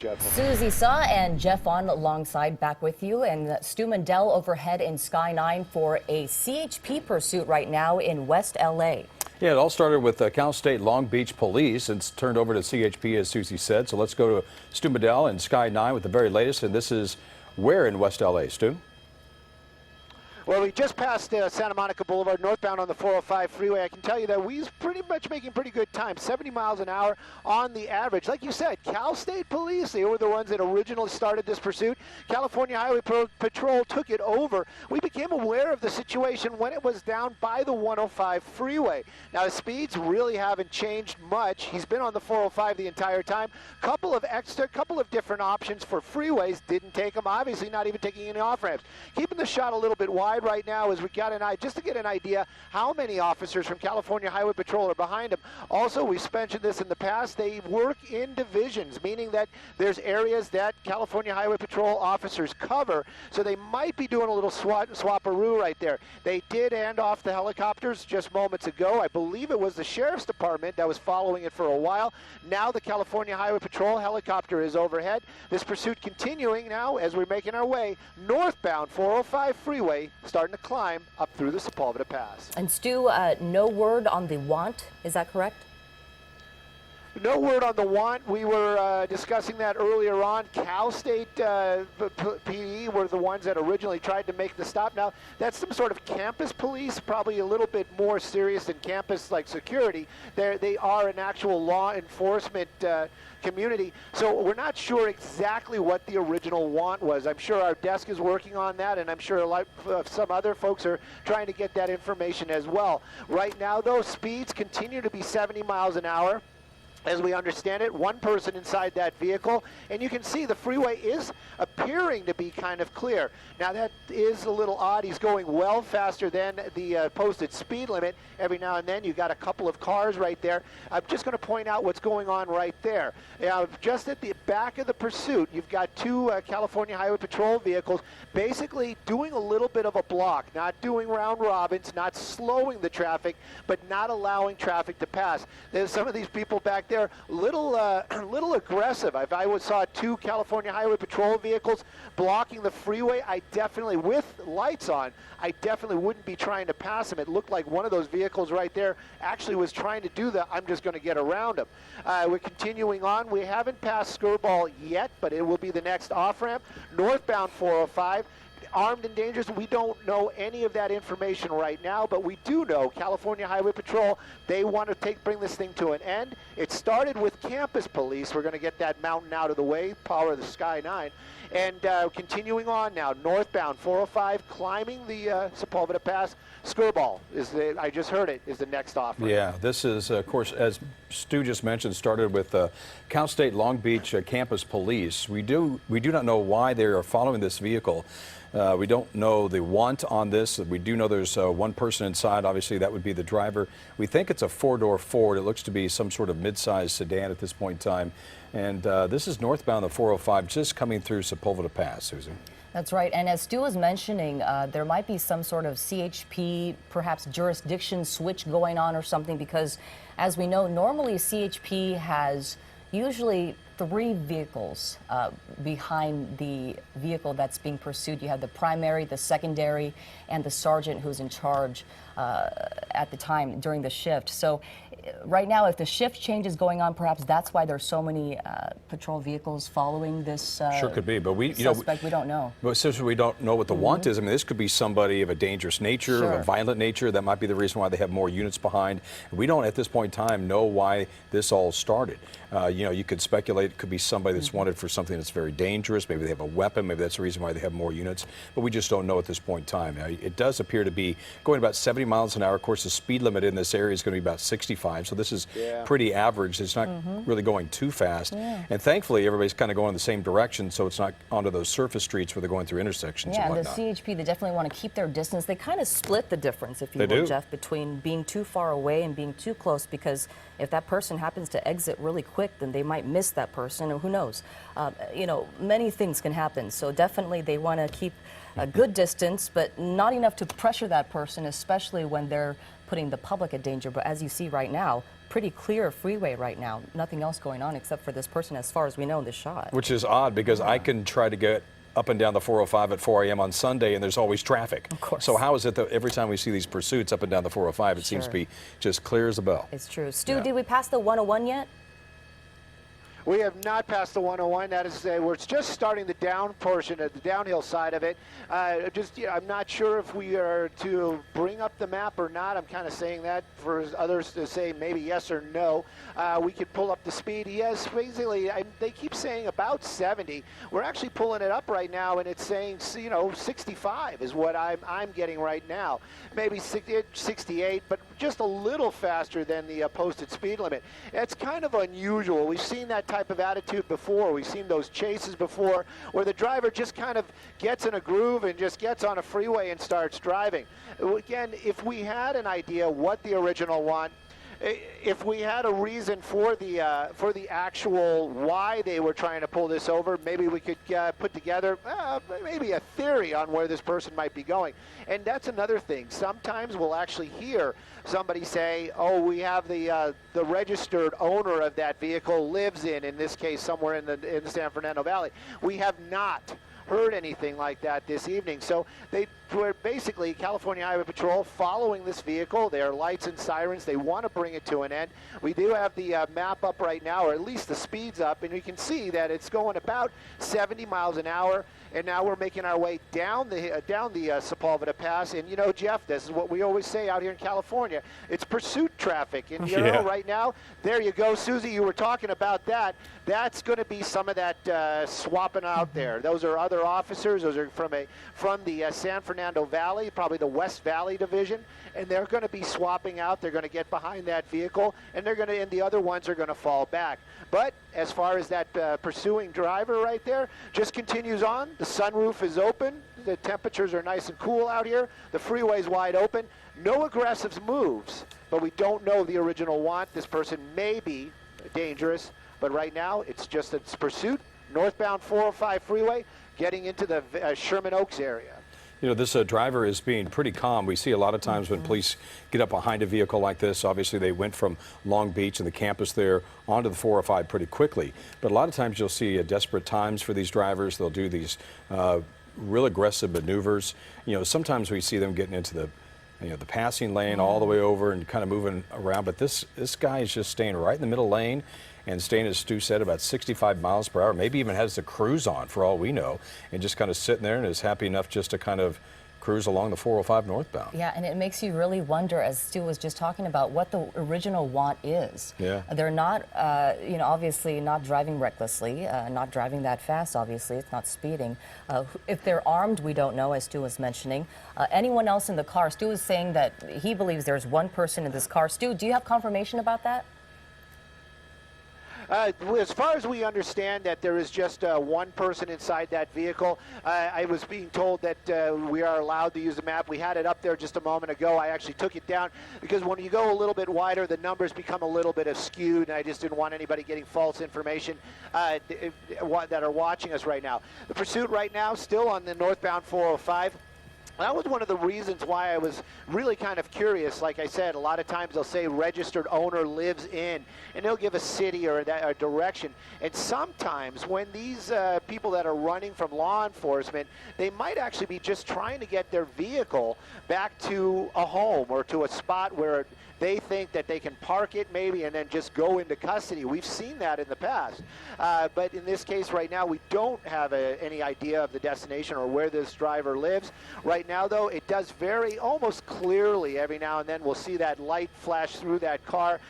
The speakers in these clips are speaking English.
Jeff. Susie Saw and Jeff on alongside, back with you. And Stu Mandel overhead in Sky 9 for a CHP pursuit right now in West LA. Yeah, it all started with Cal State Long Beach Police. It's turned over to CHP, as Susie said. So let's go to Stu Mandel in Sky 9 with the very latest. And this is where in West LA, Stu? Well, we just passed Santa Monica Boulevard, northbound on the 405 freeway. I can tell you that we're pretty much making pretty good time, 70 miles an hour on the average. Like you said, Cal State Police, they were the ones that originally started this pursuit. California Highway Patrol took it over. We became aware of the situation when it was down by the 105 freeway. Now, the speeds really haven't changed much. He's been on the 405 the entire time. Couple of different options for freeways. Didn't take them, obviously not even taking any off-ramps. Keeping the shot a little bit wide right now as we got an eye, just to get an idea how many officers from California Highway Patrol are behind him. Also, we've mentioned this in the past, they work in divisions, meaning that there's areas that California Highway Patrol officers cover, so they might be doing a little swap-a-roo right there. They did hand off the helicopters just moments ago. I believe it was the Sheriff's Department that was following it for a while. Now the California Highway Patrol helicopter is overhead. This pursuit continuing now as we're making our way northbound 405 freeway, starting to climb up through the Sepulveda Pass. And Stu, no word on the want, is that correct? No word on the want. We were discussing that earlier on. Cal State PD were the ones that originally tried to make the stop. Now, that's some sort of campus police, probably a little bit more serious than campus like security. They are an actual law enforcement community. So we're not sure exactly what the original want was. I'm sure our desk is working on that, and I'm sure a lot of some other folks are trying to get that information as well. Right now, though, speeds continue to be 70 miles an hour. As we understand it, one person inside that vehicle, and you can see the freeway is appearing to be kind of clear. Now, that is a little odd. He's going well faster than the posted speed limit. Every now and then you got a couple of cars right there. I'm just going to point out what's going on right there. Just at the back of the pursuit, you've got two California Highway Patrol vehicles basically doing a little bit of a block, not doing round robins, not slowing the traffic, but not allowing traffic to pass. There's some of these people back there little aggressive. If I saw two California Highway Patrol vehicles blocking the freeway, I definitely, with lights on, I definitely wouldn't be trying to pass them. It looked like one of those vehicles right there actually was trying to do that. I'm just going to get around them. We're continuing on. We haven't passed Skirball yet, but it will be the next off-ramp. Northbound 405. Armed and dangerous, we don't know any of that information right now, but we do know California Highway Patrol, they want to bring this thing to an end. It started with campus police. We're going to get that mountain out of the way, power of the Sky 9. And continuing on now, northbound 405, climbing the Sepulveda Pass. Skirball is I just heard it, is the next offer. Yeah, this is, of course, as Stu just mentioned, started with Cal State Long Beach Campus Police. We do not know why they are following this vehicle. We don't know the want on this. We do know there's one person inside. Obviously, that would be the driver. We think it's a four-door Ford. It looks to be some sort of mid-sized sedan at this point in time. And this is northbound the 405, just coming through Sepulveda Pass, Susan. That's right. And as Stu was mentioning, there might be some sort of CHP, perhaps jurisdiction switch going on or something, because as we know, normally CHP has usually 3 vehicles behind the vehicle that's being pursued. You have the primary, the secondary, and the sergeant who's in charge at the time during the shift. So right now, if the shift change is going on, perhaps that's why there's so many patrol vehicles following this sure could be, but we don't know. But since we don't know what the want is, I mean, this could be somebody of a dangerous nature, Sure. of a violent nature. That might be the reason why they have more units behind. We don't, at this point in time, know why this all started. You could speculate it could be somebody that's wanted for something that's very dangerous. Maybe they have a weapon. Maybe that's the reason why they have more units. But we just don't know at this point in time. Now, it does appear to be going about 70 miles an hour. Of course, the speed limit in this area is going to be about 65. So this is pretty average. It's not really going too fast. Yeah. And thankfully, everybody's kind of going the same direction, so it's not onto those surface streets where they're going through intersections and whatnot. Yeah, the CHP, they definitely want to keep their distance. They kind of split the difference, if you will, Jeff, between being too far away and being too close, because if that person happens to exit really quick, then they might miss that person, or who knows. Many things can happen. So definitely they want to keep a good distance, but not enough to pressure that person, especially when they're putting the public at danger. But as you see right now, pretty clear freeway right now. Nothing else going on except for this person, as far as we know, in this shot. Which is odd because I can try to get up and down the 405 at 4 a.m. on Sunday, and there's always traffic. Of course. So how is it that every time we see these pursuits up and down the 405, it seems to be just clear as a bell? It's true. Stu, Yeah. did we pass the 101 yet? We have not passed the 101. That is, we're just starting the down portion of the downhill side of it. I'm not sure if we are to bring up the map or not. I'm kind of saying that for others to say maybe yes or no. We could pull up the speed. Yes, basically, they keep saying about 70. We're actually pulling it up right now, and it's saying 65 is what I'm getting right now. Maybe 68, but just a little faster than the posted speed limit. It's kind of unusual. We've seen that type of attitude before. We've seen those chases before where the driver just kind of gets in a groove and just gets on a freeway and starts driving. Again, if we had an idea what the original want, if we had a reason for the actual why they were trying to pull this over, maybe we could put together maybe a theory on where this person might be going. And that's another thing. Sometimes we'll actually hear somebody say, "Oh, we have the registered owner of that vehicle lives in this case, somewhere in the San Fernando Valley." We have not heard anything like that this evening. So they were basically, California Highway Patrol, following this vehicle. Their lights and sirens, they want to bring it to an end. We do have the map up right now, or at least the speed's up, and you can see that it's going about 70 miles an hour. And now we're making our way down the Sepulveda Pass. And Jeff, this is what we always say out here in California. It's pursuit traffic. And right now, there you go, Susie. You were talking about that. That's going to be some of that swapping out there. Those are other officers. Those are from the San Fernando Valley, probably the West Valley Division, and they're going to be swapping out. They're going to get behind that vehicle, and and the other ones are going to fall back. But as far as that pursuing driver right there, just continues on. The sunroof is open. The temperatures are nice and cool out here. The freeway's wide open. No aggressive moves, but we don't know the original want. This person may be dangerous, but right now it's just a pursuit. Northbound 405 freeway, getting into the Sherman Oaks area. This driver is being pretty calm. We see a lot of times when police get up behind a vehicle like this, obviously they went from Long Beach and the campus there onto the 405 pretty quickly. But a lot of times you'll see desperate times for these drivers. They'll do these real aggressive maneuvers. Sometimes we see them getting into the passing lane all the way over and kind of moving around. But this guy is just staying right in the middle lane and staying, as Stu said, about 65 miles per hour, maybe even has the cruise on for all we know, and just kind of sitting there and is happy enough just to kind of cruise along the 405 northbound. Yeah, and it makes you really wonder, as Stu was just talking about, what the original want is. Yeah. They're not, obviously not driving recklessly, not driving that fast, obviously. It's not speeding. If they're armed, we don't know, as Stu was mentioning. Anyone else in the car? Stu is saying that he believes there's one person in this car. Stu, do you have confirmation about that? As far as we understand, that there is just one person inside that vehicle. I was being told that we are allowed to use the map. We had it up there just a moment ago. I actually took it down because when you go a little bit wider, the numbers become a little bit skewed, and I just didn't want anybody getting false information that are watching us right now. The pursuit right now still on the northbound 405. That was one of the reasons why I was really kind of curious. Like I said, a lot of times they'll say registered owner lives in, and they'll give a city or a direction. And sometimes when these people that are running from law enforcement, they might actually be just trying to get their vehicle back to a home or to a spot where they think that they can park it maybe and then just go into custody. We've seen that in the past. But in this case right now, we don't have any idea of the destination or where this driver lives. Right now, though, it does vary almost clearly. Every now and then we'll see that light flash through that car.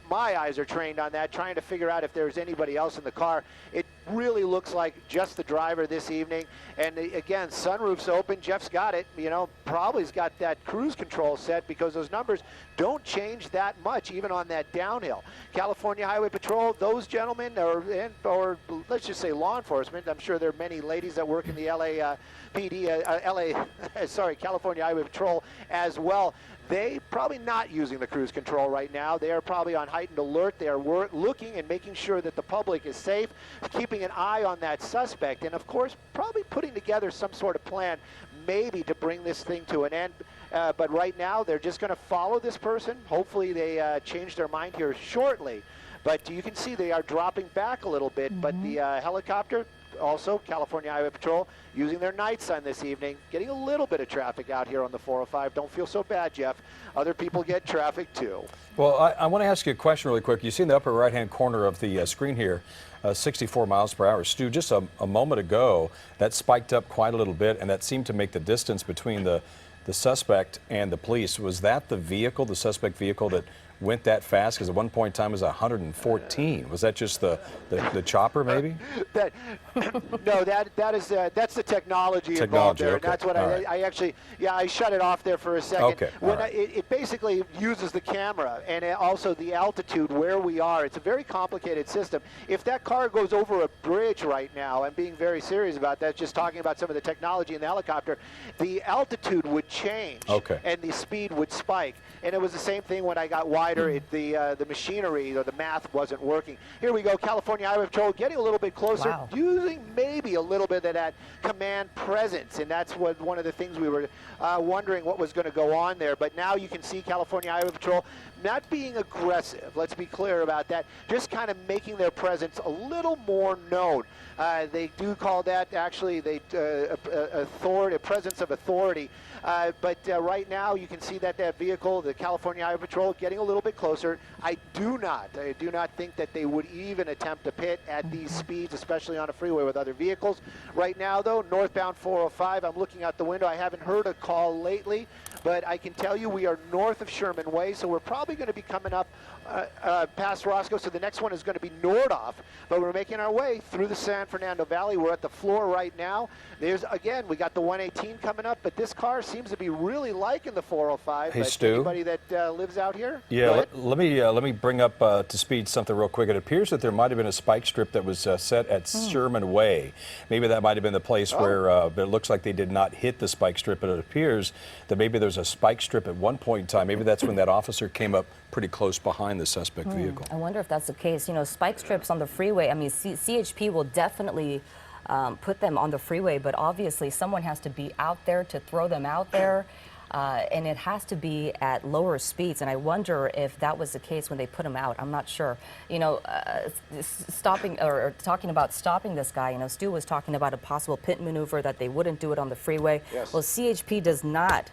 My eyes are trained on that, trying to figure out if there's anybody else in the car. It really looks like just the driver this evening. And again, sunroof's open. Jeff's got it. Probably's got that cruise control set because those numbers don't change that much, even on that downhill. California Highway Patrol, those gentlemen, or let's just say law enforcement. I'm sure there are many ladies that work in the California Highway Patrol as well. They probably not using the cruise control right now. They are probably on heightened alert. They are looking and making sure that the public is safe, keeping an eye on that suspect, and of course, probably putting together some sort of plan. maybe to bring this thing to an end. But right now, they're just going to follow this person. Hopefully, they change their mind here shortly. But you can see they are dropping back a little bit. But the helicopter, also California Highway Patrol, using their night sun this evening, getting a little bit of traffic out here on the 405. Don't feel so bad, Jeff. Other people get traffic too. Well, I want to ask you a question really quick. You see in the upper right-hand corner of the screen here, 64 miles per hour. Stu, just a moment ago, that spiked up quite a little bit, and that seemed to make the distance between the suspect and the police. Was that the vehicle, the suspect vehicle, that went that fast? Because at one point in time it was 114. Was that just the chopper, maybe? No, that's the technology involved there. Okay. And that's what I actually, I shut it off there for a second. Okay. It basically uses the camera and also the altitude where we are. It's a very complicated system. If that car goes over a bridge right now, I'm being very serious about that, just talking about some of the technology in the helicopter, the altitude would change. Okay. And the speed would spike. And it was the same thing when I got wider. The machinery or the math wasn't working. Here we go, California Highway Patrol getting a little bit closer, Wow. using maybe a little bit of that command presence, and that's one of the things we were wondering what was going to go on there. But now you can see California Highway Patrol not being aggressive. Let's be clear about that. Just kind of making their presence a little more known. They do call that actually authority, a presence of authority. But right now you can see that vehicle, the California Highway Patrol, getting a little bit closer. I do not think that they would even attempt to pit at these speeds, especially on a freeway with other vehicles. Right now, though, northbound 405, I'm looking out the window. I haven't heard a call lately, but I can tell you we are north of Sherman Way, so we're probably going to be coming up past Roscoe, so the next one is going to be Nordoff, but we're making our way through the San Fernando Valley. We're at the floor right now. Again, we got the 118 coming up, but this car seems to be really liking the 405. Hey, but Stu. Anybody that lives out here? Yeah, let me bring up to speed something real quick. It appears that there might have been a spike strip that was set at Sherman Way. Maybe that might have been the place where but it looks like they did not hit the spike strip, but it appears that maybe there's a spike strip at one point in time. Maybe that's when that officer came up pretty close behind the suspect vehicle. I wonder if that's the case. You know, spike strips on the freeway, I mean, CHP will definitely put them on the freeway, but obviously someone has to be out there to throw them out there. And it has to be at lower speeds, and I wonder if that was the case when they put him out. I'm not sure. You know, stopping or talking about stopping this guy. You know, Stu was talking about a possible pit maneuver that they wouldn't do it on the freeway. Yes. Well, CHP does not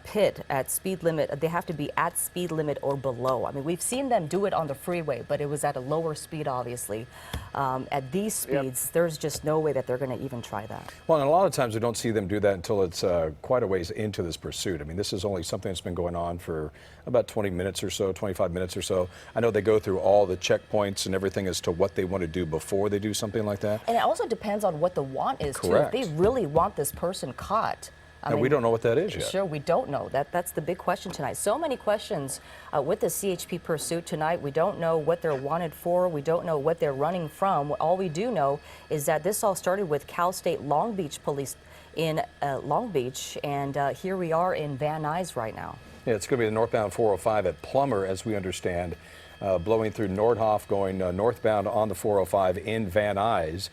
pit at speed limit. They have to be at speed limit or below. I mean, we've seen them do it on the freeway, but it was at a lower speed, obviously. At these speeds, there's just no way that they're going to even try that. Well, and a lot of times we don't see them do that until it's quite a ways into this pursuit. I mean, this is only something that's been going on for about 20 minutes or so, 25 minutes or so. I know they go through all the checkpoints and everything as to what they want to do before they do something like that. And it also depends on what the want is, Correct. too. If they really want this person caught. I mean, we don't know what that is yet. Sure, we don't know. That's the big question tonight. So many questions with the CHP pursuit tonight. We don't know what they're wanted for. We don't know what they're running from. All we do know is that this all started with Cal State Long Beach Police in Long Beach, and here we are in Van Nuys right now. Yeah, it's going to be the northbound 405 at Plummer, as we understand, blowing through Nordhoff, going northbound on the 405 in Van Nuys.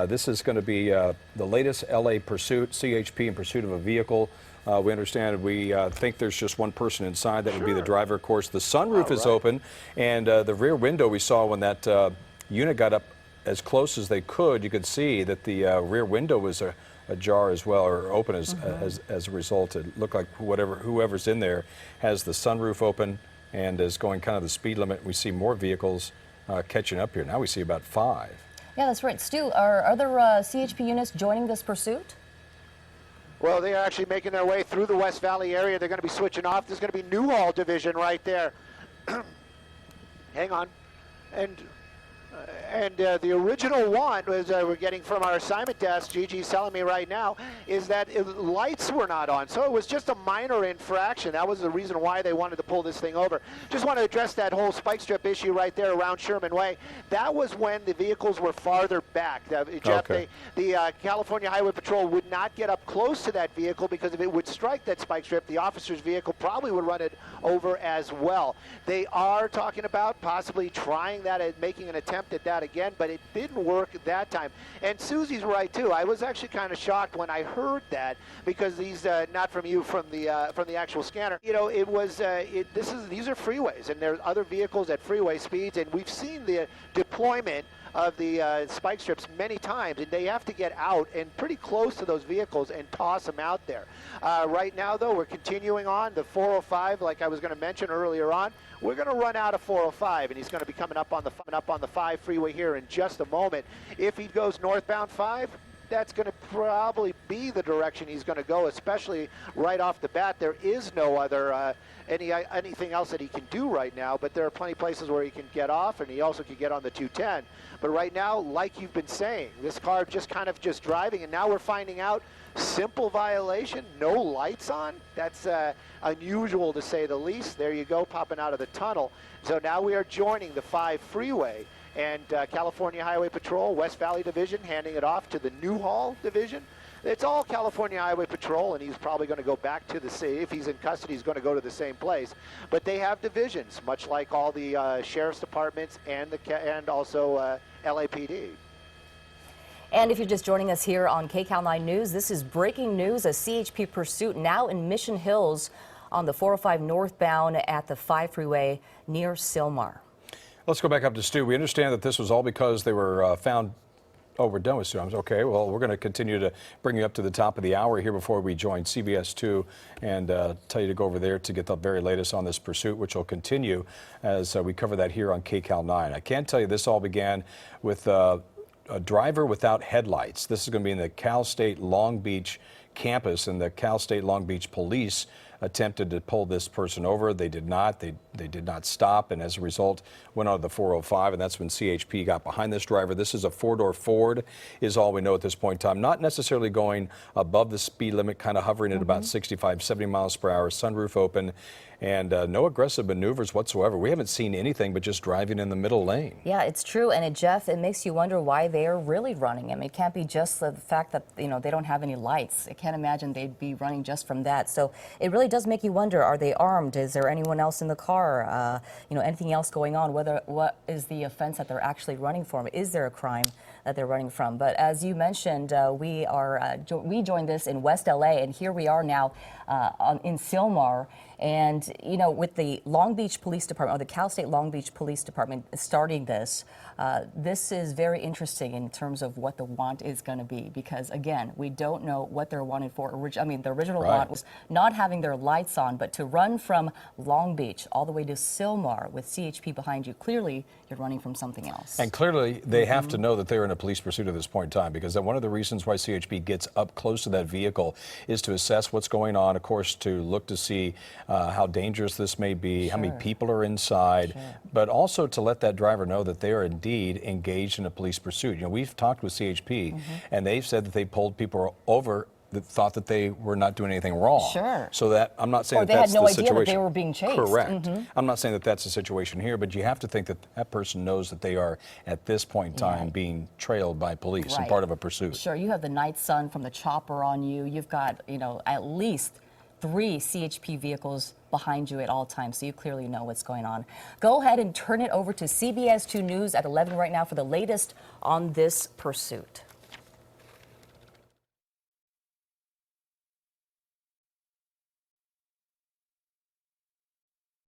This is going to be the latest LA pursuit, CHP in pursuit of a vehicle. We understand, we think there's just one person inside. That would be the driver, of course. The sunroof is open, and the rear window we saw when that unit got up as close as they could, you could see that the rear window was ajar as well, or open as a result. It looked like whoever's in there has the sunroof open and is going kind of the speed limit. We see more vehicles catching up here. Now we see about 5. Yeah, that's right. Stu, are other CHP units joining this pursuit? Well, they are actually making their way through the West Valley area. They're going to be switching off. There's going to be Newhall Division right there. Hang on. And the original one was we're getting from our assignment desk, Gigi's telling me right now, is that lights were not on. So it was just a minor infraction. That was the reason why they wanted to pull this thing over. Just want to address that whole spike strip issue right there around Sherman Way. That was when the vehicles were farther back. Jeff, Okay. the California Highway Patrol would not get up close to that vehicle because if it would strike that spike strip, the officer's vehicle probably would run it over as well. They are talking about possibly trying that, making an attempt attempt at that again, but it didn't work that time. And Susie's right too. I was actually kind of shocked when I heard that, because these not from you, from the actual scanner. You know, it was these are freeways, and there's other vehicles at freeway speeds, and we've seen the deployment of the spike strips many times, and they have to get out and pretty close to those vehicles and toss them out there. Right now, though, we're continuing on the 405, like I was going to mention earlier on. We're going to run out of 405, and he's going to be coming up on the 5 freeway here in just a moment. If he goes northbound 5, that's going to probably be the direction he's going to go, especially right off the bat. There is no other anything else that he can do right now, but there are plenty of places where he can get off, and he also can get on the 210. But right now, like you've been saying, this car just driving, and now we're finding out simple violation, no lights on. That's unusual to say the least. There you go, popping out of the tunnel. So now we are joining the 5 freeway, and California Highway Patrol, West Valley Division, handing it off to the Newhall Division. It's all California Highway Patrol, and he's probably going to go back to the city. If he's in custody, he's going to go to the same place. But they have divisions, much like all the sheriff's departments and also LAPD. And if you're just joining us here on KCAL 9 News, this is breaking news. A CHP pursuit now in Mission Hills on the 405 northbound at the 5 freeway near Sylmar. Let's go back up to Stu. We understand that this was all because they were found. Oh, we're done with Stu. Okay, well, we're going to continue to bring you up to the top of the hour here before we join CBS 2 and tell you to go over there to get the very latest on this pursuit, which will continue as we cover that here on KCAL 9. I can tell you this all began with a driver without headlights. This is going to be in the Cal State Long Beach campus, and the Cal State Long Beach police attempted to pull this person over. They did not. They did not stop, and as a result went on to the 405, and that's when CHP got behind this driver. This is a 4-door Ford is all we know at this point in time. Not necessarily going above the speed limit, kind of hovering at about 65, 70 miles per hour, sunroof open, and no aggressive maneuvers whatsoever. We haven't seen anything but just driving in the middle lane. Yeah, it's true. And Jeff, it makes you wonder why they are really running. I mean, it can't be just the fact that, you know, they don't have any lights. I can't imagine they'd be running just from that. So it really does make you wonder, are they armed? Is there anyone else in the car? You know, anything else going on? What is the offense that they're actually running from? Is there a crime that they're running from? But as you mentioned, we joined this in West LA, and here we are now in Sylmar. And, you know, with the Long Beach Police Department, or the Cal State Long Beach Police Department starting this, this is very interesting in terms of what the want is going to be, because, again, we don't know what they're wanting for. I mean, the original want was not having their lights on, but to run from Long Beach all the way to Sylmar with CHP behind you, clearly you're running from something else. And clearly they have to know that they're in a police pursuit at this point in time, because one of the reasons why CHP gets up close to that vehicle is to assess what's going on, of course, to look to see how dangerous this may be, how many people are inside, but also to let that driver know that they are indeed engaged in a police pursuit. You know, we've talked with CHP, and they've said that they pulled people over that thought that they were not doing anything wrong. Sure. So that, I'm not saying or that that's the situation. They had no idea that they were being chased. Correct. I'm not saying that that's the situation here, but you have to think that that person knows that they are, at this point in time, being trailed by police and part of a pursuit. Sure. You have the night sun from the chopper on you. You've got, you know, at least 3 CHP vehicles behind you at all times, so you clearly know what's going on. Go ahead and turn it over to CBS 2 News at 11 right now for the latest on this pursuit.